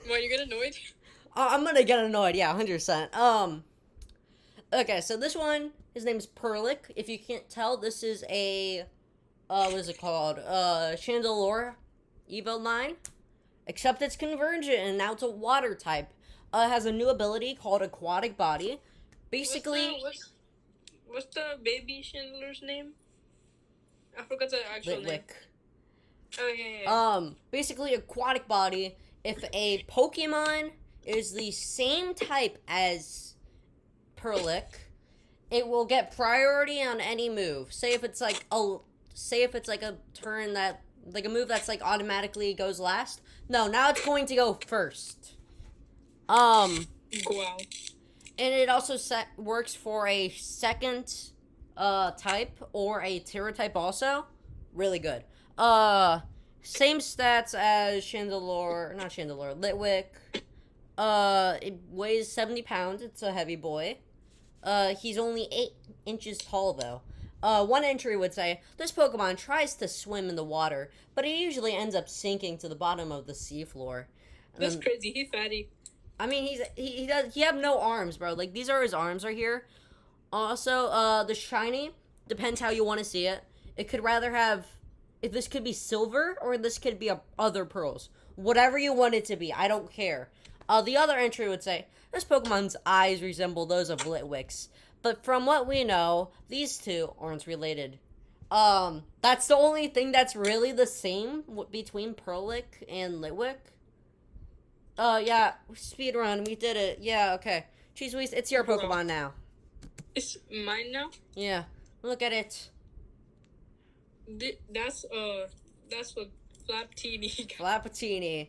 Why, you get annoyed? I'm gonna get annoyed, yeah, 100%. Okay, so this one, his name is Perlick. If you can't tell, this is a, what is it called? Chandelure Evo 9. Except it's Convergent, and now it's a water type. It has a new ability called Aquatic Body. What's the Basically, what's the baby Chandler's name? I forgot the actual name. Litwick. Oh yeah. Basically, Aquatic Body, if a Pokemon is the same type as Perlick, it will get priority on any move. Say if it's like a turn that like a move that's like automatically goes last. No, now it's going to go first. Um, Wow. and it also works for a second type or a Terra type also. Really good. Same stats as not Chandelure, Litwick. It weighs 70 pounds. It's a heavy boy. He's only 8 inches tall, though. One entry would say, this Pokemon tries to swim in the water, but he usually ends up sinking to the bottom of the seafloor. That's crazy. He fatty. I mean, he have no arms, bro. Like, these are his arms right here. Also, the shiny, depends how you want to see it. It could rather have, if this could be silver, or this could be other pearls. Whatever you want it to be, I don't care. The other entry would say, this Pokemon's eyes resemble those of Litwick's. But from what we know, these two aren't related. That's the only thing that's really the same between Perlick and Litwick. Yeah, speedrun, we did it. Yeah, okay. Cheese Wheeze, it's your Pokemon now. It's mine now? Yeah, look at it. That's what Flaptini got. Flapatini.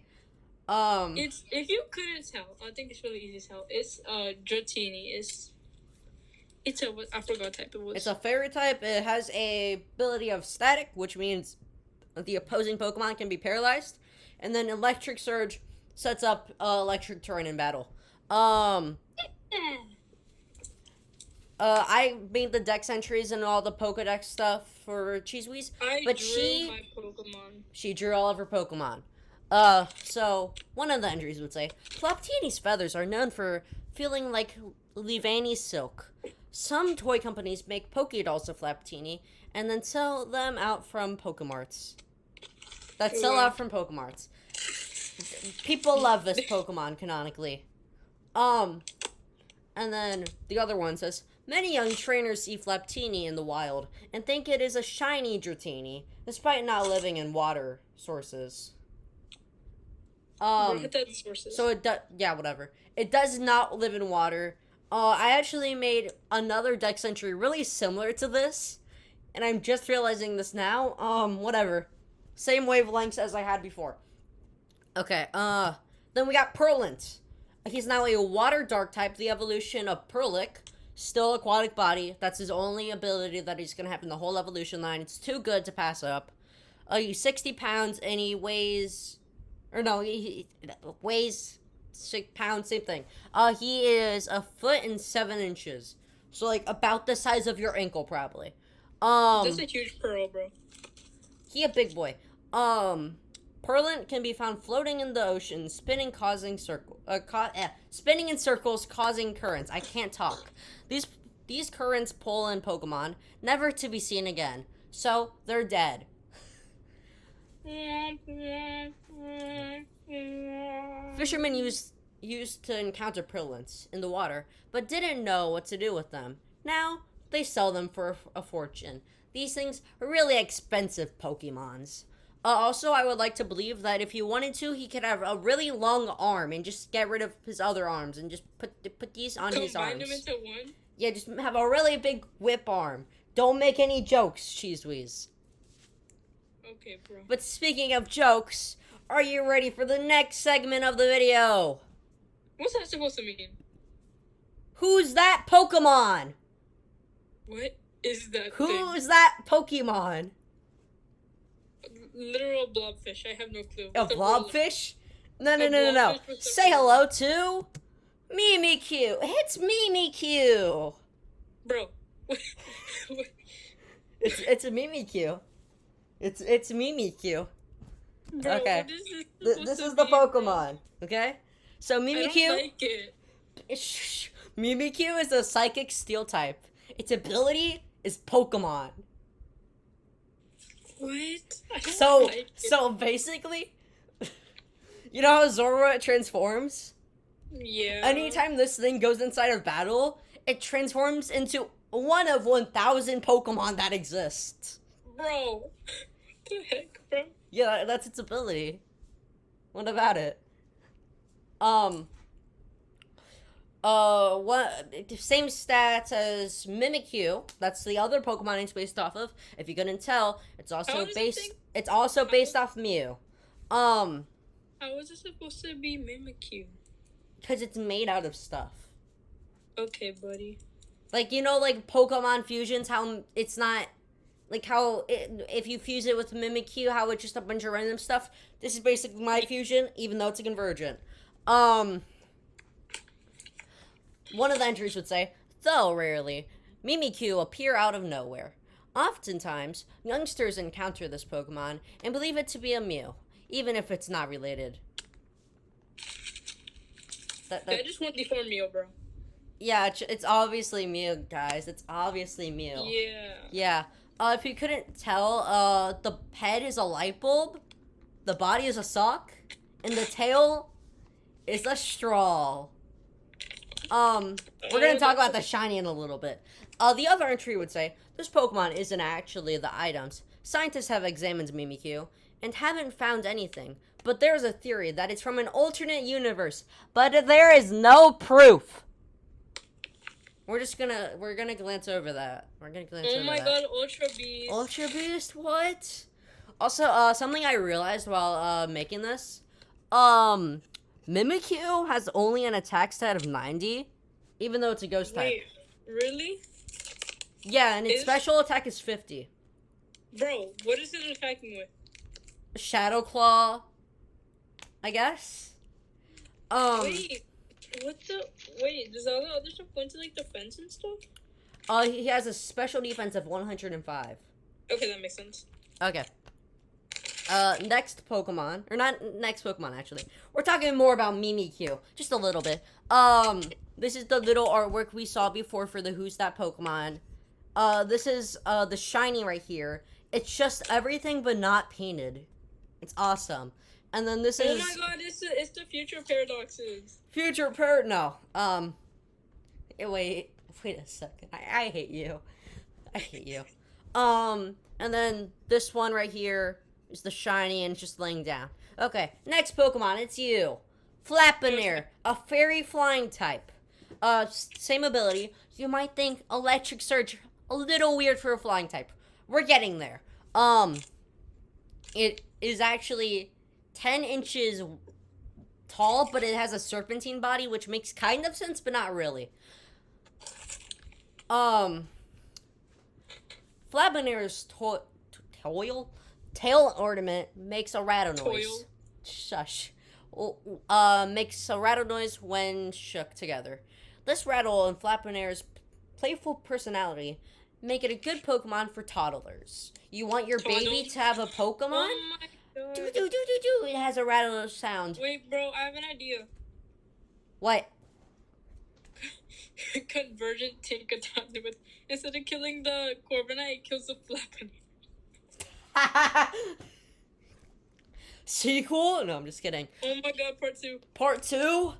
It's, if you couldn't tell, I think it's really easy to tell. It's Dratini. It's a, I forgot what type it was. It's a fairy type. It has a ability of static, which means the opposing Pokemon can be paralyzed. And then Electric Surge sets up electric terrain in battle. I made the dex entries and all the Pokedex stuff for Cheese Wheeze, but my Pokemon. She drew all of her Pokemon. So one of the entries would say, Flaptini's feathers are known for feeling like Levani's silk. Some toy companies make Pokédolls of Flaptini and then sell them out from Pokemarts. People love this Pokemon canonically. And then the other one says, many young trainers see Flaptini in the wild and think it is a shiny Dratini, despite not living in water sources. So it does, yeah, whatever. It does not live in water. I actually made another dex entry really similar to this, and I'm just realizing this now. Whatever. Same wavelengths as I had before. Okay, then we got Purlant. He's now a water dark type, the evolution of Perlick. Still aquatic body. That's his only ability that he's gonna have in the whole evolution line. It's too good to pass up. He's 60 pounds and he weighs, he weighs 6 pounds, same thing. He is 1'7". So like about the size of your ankle probably. That's a huge pearl, bro. He a big boy. Purlant can be found floating in the ocean, spinning in circles, causing currents. I can't talk. These currents pull in Pokemon, never to be seen again. So they're dead. Fishermen used to encounter Purlants in the water, but didn't know what to do with them. Now they sell them for a fortune. These things are really expensive Pokemons. Also, I would like to believe that if he wanted to, he could have a really long arm and just get rid of his other arms and just put these on his arms. Combine them into one? Yeah, just have a really big whip arm. Don't make any jokes, Cheese Wheeze. Okay, bro. But speaking of jokes, are you ready for the next segment of the video? What's that supposed to mean? Who's that Pokemon? What is that Who's that Pokemon? Literal blobfish. I have no clue. A blobfish? No. Say hello to Mimikyu. It's Mimikyu. Bro. It's a Mimikyu. It's Mimikyu. Bro, Okay. This is the Pokemon. Okay. So I don't Mimikyu, like it. Mimikyu is a psychic steel type. Its ability is Pokemon. What? I don't So like it. so basically, you know how Zoroark transforms? Yeah. Anytime this thing goes inside of battle, it transforms into one of 1,000 Pokemon that exist. Bro. What the heck, bro? Yeah, that's its ability. What about it? What same stats as Mimikyu. That's the other Pokemon it's based off of. If you couldn't tell, it's also based. It's also based off Mew. How is it supposed to be Mimikyu? Because it's made out of stuff. Okay, buddy. Like, you know, like Pokemon fusions, how it's not like how if you fuse it with Mimikyu, how it's just a bunch of random stuff. This is basically my fusion, even though it's a Convergent. One of the entries would say, though rarely, Mimikyu appear out of nowhere. Oftentimes, youngsters encounter this Pokemon and believe it to be a Mew, even if it's not related. I just want the form Mew, bro. Yeah, it's obviously Mew, guys. It's obviously Mew. Yeah. Yeah. If you couldn't tell, the head is a light bulb, the body is a sock, and the tail is a straw. We're gonna talk about the shiny in a little bit. The other entry would say, this Pokemon isn't actually the items. Scientists have examined Mimikyu and haven't found anything, but there's a theory that it's from an alternate universe, but there is no proof. We're gonna glance over that. We're gonna glance over that. Oh my god, Ultra Beast. Ultra Beast, what? Also, something I realized while making this, Mimikyu has only an attack stat of 90, even though it's a ghost type. Wait, really? Yeah, and its special attack is 50. Bro, what is it attacking with? Shadow Claw, I guess. Wait, does all the other stuff go into like defense and stuff? He has a special defense of 105. Okay, that makes sense. Okay. Next Pokemon, or not next Pokemon actually. We're talking more about Mimikyu, just a little bit. This is the little artwork we saw before for the Who's That Pokemon. This is the shiny right here. It's just everything but not painted. It's awesome. And then this is. Oh my god, it's the future paradoxes. No. Wait a second. I hate you. I hate you. And then this one right here is the shiny and it's just laying down. Okay, next Pokemon, it's you. Flappaneer, a fairy flying type. Same ability. You might think Electric Surge, a little weird for a flying type. We're getting there. It is actually 10 inches tall, but it has a serpentine body, which makes kind of sense, but not really. Flappaneer's tail ornament makes a rattle noise. Shush. Makes a rattle noise when shook together. This rattle and Flappaneer's playful personality make it a good Pokemon for toddlers. You want your baby to have a Pokemon? Oh my god. Do do do do do. It has a rattle sound. Wait, bro, I have an idea. What? Convergent take a time with instead of killing the Corviknight, it kills the Flappaneer. Sequel? No, I'm just kidding. Oh my god, part 2. Part 2?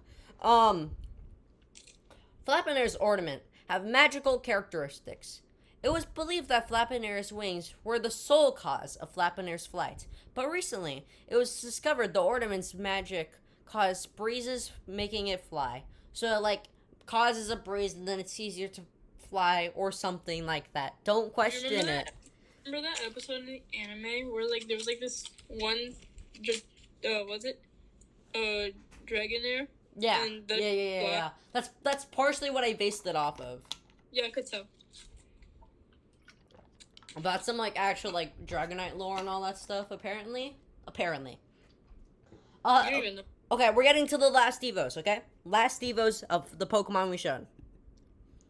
Flappaneer's ornament have magical characteristics. It was believed that Flappaneer's wings were the sole cause of Flappaneer's flight, but recently it was discovered the ornament's magic caused breezes, making it fly. So it, like, causes a breeze and then it's easier to fly or something like that. Don't question it. Remember that episode in the anime where, like, there was, like, this one, Dragonair? Yeah. Yeah. That's partially what I based it off of. Yeah, I could tell. About some, like, actual, like, Dragonite lore and all that stuff, apparently. You don't even know. Okay, we're getting to the last Evos, okay? Last Evos of the Pokemon we showed.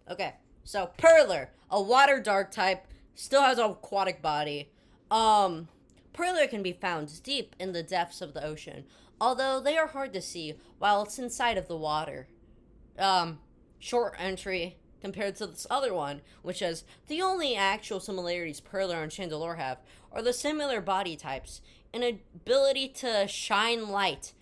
Okay, so Purrler, a water dark type, still has an aquatic body. Purrler can be found deep in the depths of the ocean. although they are hard to see while it's inside of the water. Um, Short entry compared to this other one, which says the only actual similarities Perler and Chandelure have are the similar body types and ability to shine light.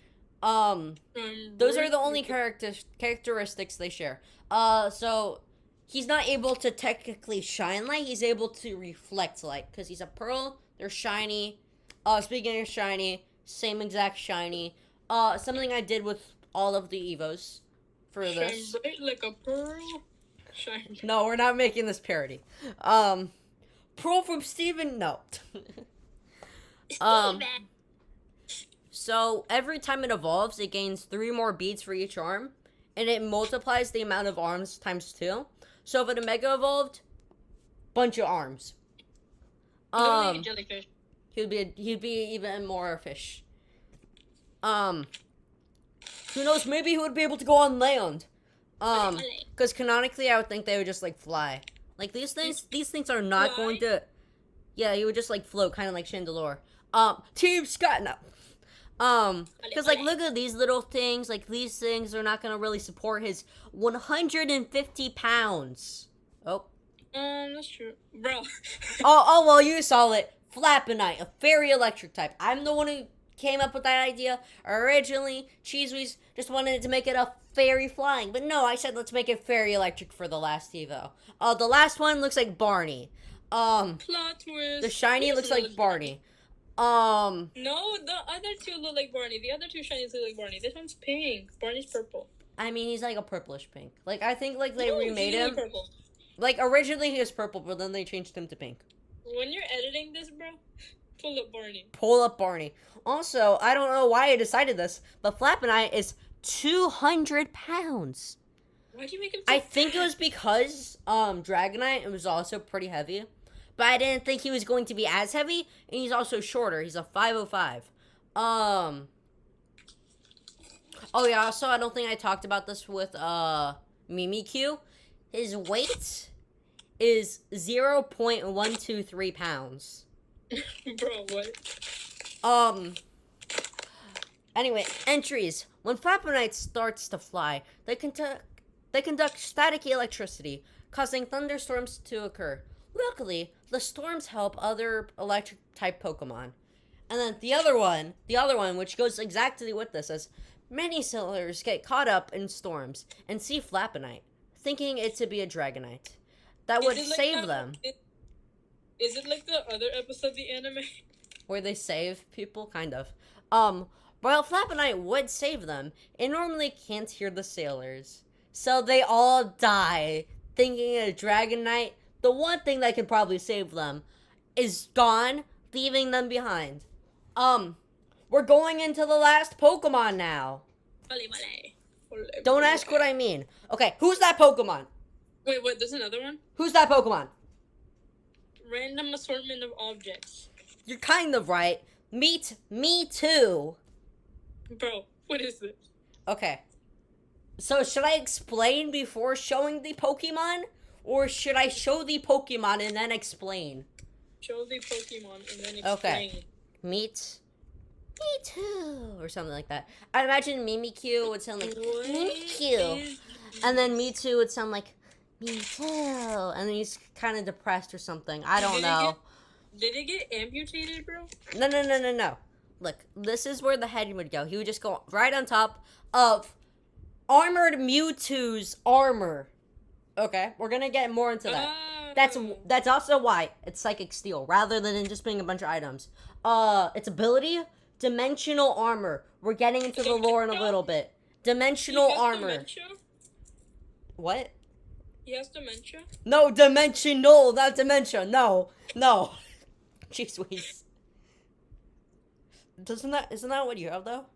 Those are the only characteristics they share. So he's not able to technically shine light. He's able to reflect light because he's a pearl. They're shiny. Speaking of shiny, same exact shiny. Something I did with all of the Evos for this. Shine bright like a pearl. Shine. No, we're not making this parody. Pearl from Steven? No. So every time it evolves, it gains 3 more beads for each arm, and it multiplies the amount of arms times 2. So if it Mega evolved, bunch of arms. Jellyfish. He'd be even more fish. Who knows? Maybe he would be able to go on land. Because canonically, I would think they would just like fly. Like these things are not going to. Yeah, he would just like float, kind of like Chandelure. Team Scott, no. Because like look at these little things. Like these things are not gonna really support his 150 pounds. Oh. That's true, bro. oh well, you saw it. Flappenite, a fairy electric type. I'm the one who came up with that idea originally. Cheesewees just wanted to make it a fairy flying, but no, I said let's make it fairy electric for the last Evo. The last one looks like Barney. Plot twist. The shiny looks like Barney. No, the other two look like Barney. The other two shinies look like Barney. This one's pink. Barney's purple. I mean, he's like a purplish pink. Like I think like they remade him. Purple. Like originally he was purple, but then they changed him to pink. When you're editing this, bro, pull up Barney. Pull up Barney. Also, I don't know why I decided this, but Flappenite is 200 pounds. Why'd you make him? I think it was because Dragonite was also pretty heavy, but I didn't think he was going to be as heavy, and he's also shorter. He's a 505. Oh yeah. Also, I don't think I talked about this with Mimikyu. His weight is 0.123 pounds. Bro, what? Anyway, entries. When Flappenite starts to fly, they conduct static electricity, causing thunderstorms to occur. Luckily, the storms help other electric-type Pokemon. And then the other one, which goes exactly with this, is many sailors get caught up in storms and see Flappenite, thinking it to be a Dragonite. That would save them. Is it like the other episode of the anime? Where they save people? Kind of. While Flappenite would save them, it normally can't hear the sailors. So they all die, thinking a Dragonite, the one thing that could probably save them, is gone, leaving them behind. We're going into the last Pokemon now. Don't ask what I mean. Okay, who's that Pokemon? Wait, what? There's another one? Who's that Pokemon? Random assortment of objects. You're kind of right. Meet me too. Bro, what is this? Okay. So should I explain before showing the Pokemon? Or should I show the Pokemon and then explain? Show the Pokemon and then explain. Okay. Meet me too. Or something like that. I imagine Mimikyu would sound like Mimikyu. And then me too would sound like me too. And then he's kind of depressed or something. I don't know. Did it get amputated, bro? No. Look, this is where the head would go. He would just go right on top of Armored Mewtwo's armor. Okay, we're gonna get more into that. That's also why it's Psychic Steel, rather than just being a bunch of items. Its ability, Dimensional Armor. We're getting into the lore in a little bit. Dimensional Armor. Dementia? What? He has dementia? No, dimensional, not dementia. No. Jeez Wheeze. Isn't that what you have though?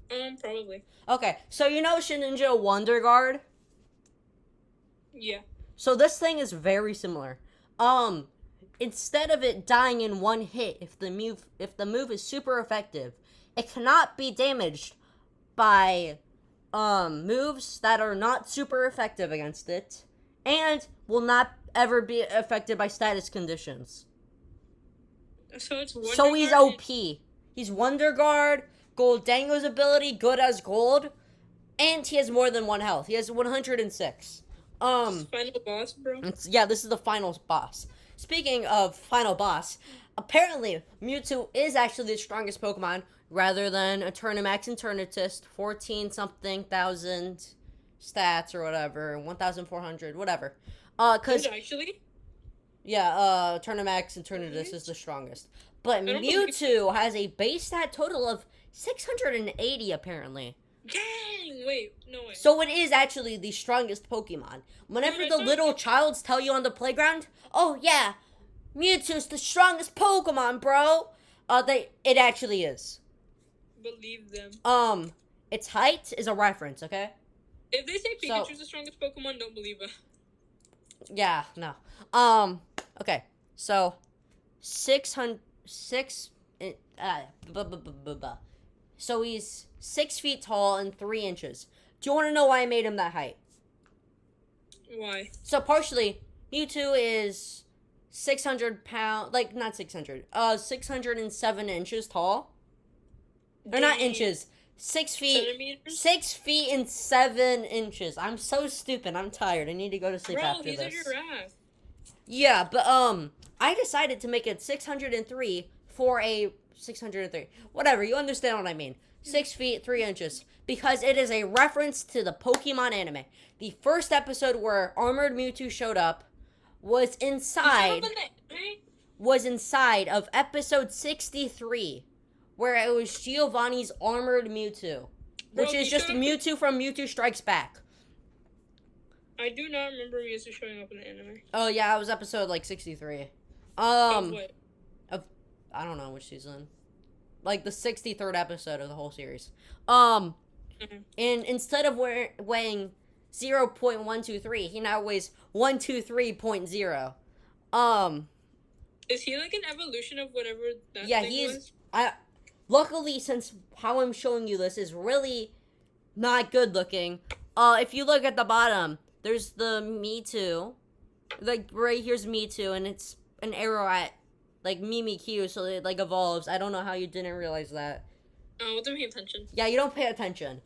Probably. Okay, so you know Shedinja Wonder Guard? Yeah. So this thing is very similar. Instead of it dying in one hit, if the move is super effective, it cannot be damaged by moves that are not super effective against it, and will not ever be affected by status conditions. So it's Wonder So he's Guard OP. He's Wonder Guard Goldango's ability, good as gold, and he has more than 1 health. He has 106. Final boss, bro. Yeah, this is the final boss. Speaking of final boss, apparently Mewtwo is actually the strongest Pokemon rather than a Turnamax and Turnitus, 14 something thousand stats or whatever, 1,400, whatever. Cause actually, yeah, Turnamax and Turnitus is the strongest. But Mewtwo has a base stat total of 680 apparently. Dang! Wait, no way. So it is actually the strongest Pokemon. Whenever the little childs tell you on the playground, oh yeah, Mewtwo's the strongest Pokemon, bro. It actually is. Believe them. Its height is a reference, okay? If they say Pikachu's the strongest Pokemon, don't believe it. Yeah, no. Okay. So 600 So he's 6 feet tall and 3 inches. Do you want to know why I made him that height? Why? So partially, Mewtwo is 600 pounds, like not 600, 607 inches tall. Or not inches, 6 feet, centimeters? 6 feet and 7 inches. I'm so stupid. I'm tired. I need to go to sleep after this. Bro, he's a giraffe. Yeah, but I decided to make it 603 for a 603. Whatever, you understand what I mean. 6 feet 3 inches, because it is a reference to the Pokemon anime. The first episode where Armored Mewtwo showed up was inside of episode 63, where it was Giovanni's Armored Mewtwo, which is just Mewtwo from Mewtwo Strikes Back. I do not remember Mewtwo showing up in the anime. Oh yeah, it was episode like 63. Of what? I don't know which season. Like the 63rd episode of the whole series. And instead of weighing 0.123, he now weighs 123.0. Is he like an evolution of whatever that thing was? Luckily, since how I'm showing you this is really not good looking, if you look at the bottom, there's the Mewtwo. Like, right here's Mewtwo, and it's an arrow at, like, Mimikyu, so it, like, evolves. I don't know how you didn't realize that. Oh, I wasn't paying attention. Yeah, you don't pay attention.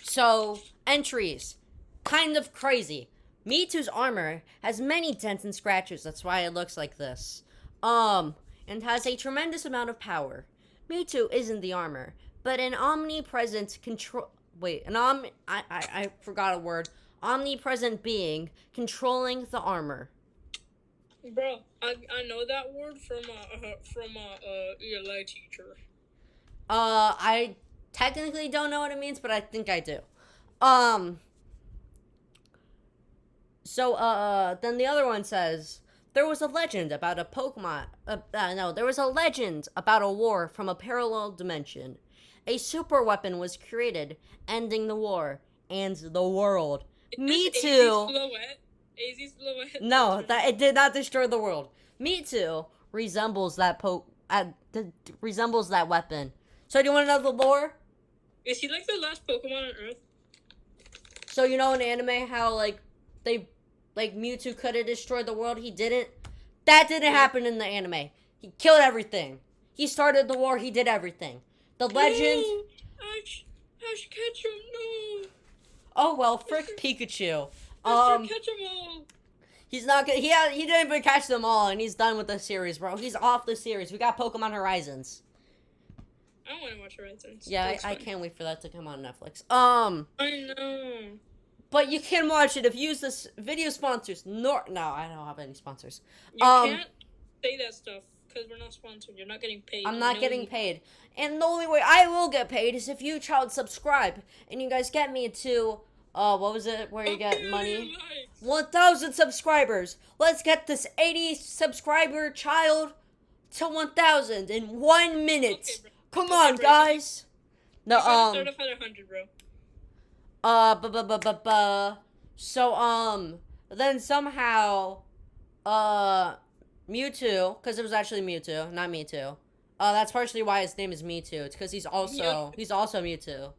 So, entries. Kind of crazy. Mewtwo's armor has many dents and scratches, that's why it looks like this. And has a tremendous amount of power. Mewtwo isn't the armor, but an omnipresent control... Wait, I forgot a word. Omnipresent being controlling the armor. Bro, I know that word from ELA teacher. I technically don't know what it means, but I think I do. So, then the other one says, there was a legend about a Pokemon, there was a legend about a war from a parallel dimension. A super weapon was created, ending the war and the world. Mewtwo. AZ's silhouette. No, it did not destroy the world. Mewtwo resembles that resembles that weapon. So do you want to know the lore? Is he like the last Pokemon on Earth? So you know in anime how Mewtwo could have destroyed the world, he didn't. That didn't happen in the anime. He killed everything. He started the war. He did everything. The legend. No, Ash Ketchum, no. Oh well, frick Pikachu. Catch them all. He's not good. He didn't even catch them all, and he's done with the series, bro. He's off the series. We got Pokemon Horizons. I want to watch Horizons. Yeah, I can't wait for that to come on Netflix. I know. But you can watch it if you use this video sponsors. No, I don't have any sponsors. You can't say that stuff because we're not sponsored. You're not getting paid. I'm not getting paid. And the only way I will get paid is if you child subscribe and you guys get me to what was it where you get money? 1,000 subscribers. Let's get this 80 subscriber child to 1,000 in 1 minute. Okay, come on, guys. No, start off at 100, bro. So, then somehow, Mewtwo, because it was actually Mewtwo, not Mewtwo. That's partially why his name is Mewtwo. It's because he's also Mewtwo.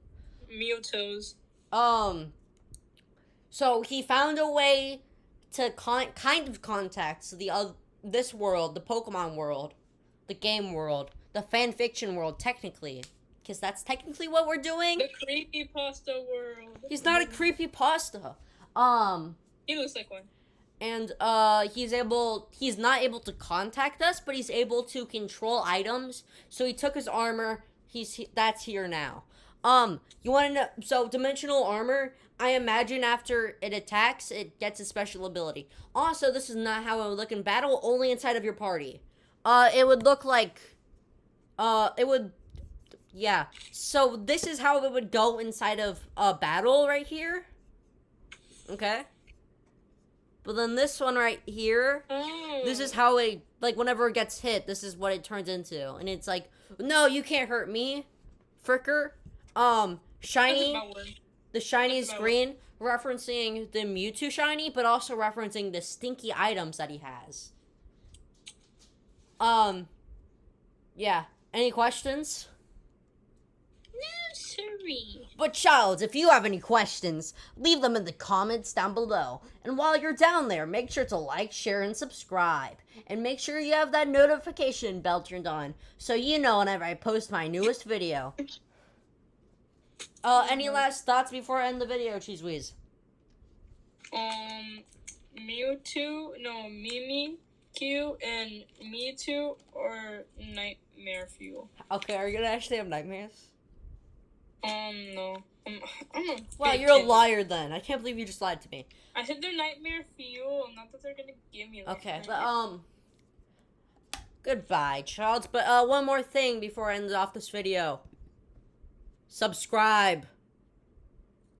Mewtwo's. So he found a way to kind of contact this world, the Pokemon world, the game world, the fan fiction world, technically. Because that's technically what we're doing. The creepypasta world. He's not a creepypasta. He looks like one. And he's not able to contact us, but he's able to control items. So he took his armor. That's here now. You want to know? So dimensional armor, I imagine after it attacks, it gets a special ability. Also, this is not how it would look in battle. Only inside of your party. It would look like, yeah. So this is how it would go inside of a battle right here. Okay. But then this one right here, this is how it, like, whenever it gets hit, this is what it turns into. And it's like, no, you can't hurt me, fricker. Shiny, the shiny is green, referencing the Mewtwo shiny, but also referencing the stinky items that he has. Yeah. Any questions? No, sorry. But child, if you have any questions, leave them in the comments down below. And while you're down there, make sure to like, share, and subscribe. And make sure you have that notification bell turned on, so you know whenever I post my newest video. Any last thoughts before I end the video, Cheese Wheeze? Mewtwo, no, Mimikyu and Mewtwo or Nightmare Fuel. Okay, are you gonna actually have nightmares? No. I'm a Wow, big you're a kid. liar then. I can't believe you just lied to me. I said they're Nightmare Fuel, not that they're gonna give me like Okay, nightmare. but, goodbye, child. But, one more thing before I end off this video. Subscribe.